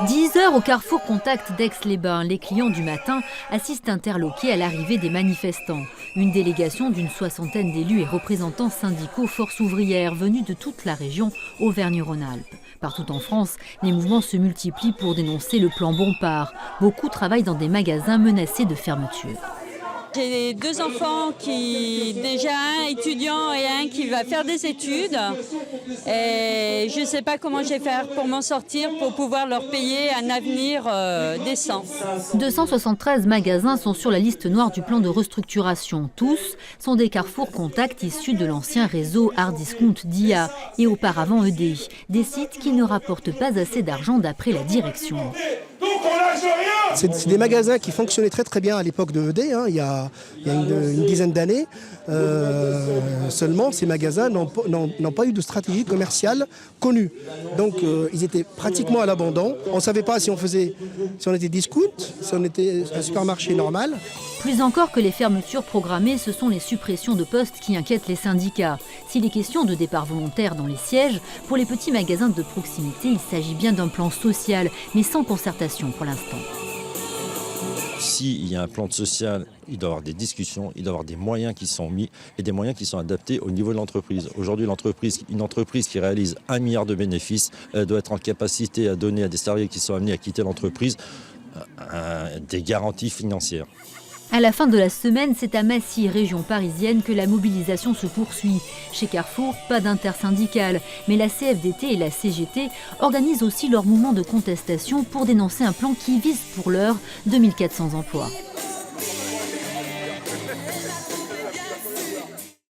10 heures au Carrefour Contact d'Aix-les-Bains. Les clients du matin assistent interloqués à l'arrivée des manifestants. Une délégation d'une soixantaine d'élus et représentants syndicaux forces ouvrières venus de toute la région Auvergne-Rhône-Alpes. Partout en France, les mouvements se multiplient pour dénoncer le plan Bompard. Beaucoup travaillent dans des magasins menacés de fermeture. J'ai 2 enfants déjà un étudiant et un qui va faire des études. Et je ne sais pas comment je vais faire pour m'en sortir, pour pouvoir leur payer un avenir décent. 273 magasins sont sur la liste noire du plan de restructuration. Tous sont des Carrefour Contact issus de l'ancien réseau Hard Discount d'IA et auparavant EDI. Des sites qui ne rapportent pas assez d'argent d'après la direction. C'est des magasins qui fonctionnaient très bien à l'époque de ED, il y a une dizaine d'années. Seulement, ces magasins n'ont pas eu de stratégie commerciale connue. Donc, ils étaient pratiquement à l'abandon. On ne savait pas si on était discount, si on était un supermarché normal. Plus encore que les fermetures programmées, ce sont les suppressions de postes qui inquiètent les syndicats. S'il est question de départ volontaire dans les sièges, pour les petits magasins de proximité, il s'agit bien d'un plan social, mais sans concertation pour l'instant. S'il y a un plan social, il doit y avoir des discussions, il doit y avoir des moyens qui sont mis et des moyens qui sont adaptés au niveau de l'entreprise. Aujourd'hui, une entreprise qui réalise 1 milliard de bénéfices doit être en capacité à donner à des salariés qui sont amenés à quitter l'entreprise des garanties financières. À la fin de la semaine, c'est à Massy, région parisienne, que la mobilisation se poursuit. Chez Carrefour, pas d'intersyndicale, mais la CFDT et la CGT organisent aussi leur mouvement de contestation pour dénoncer un plan qui vise pour l'heure 2400 emplois.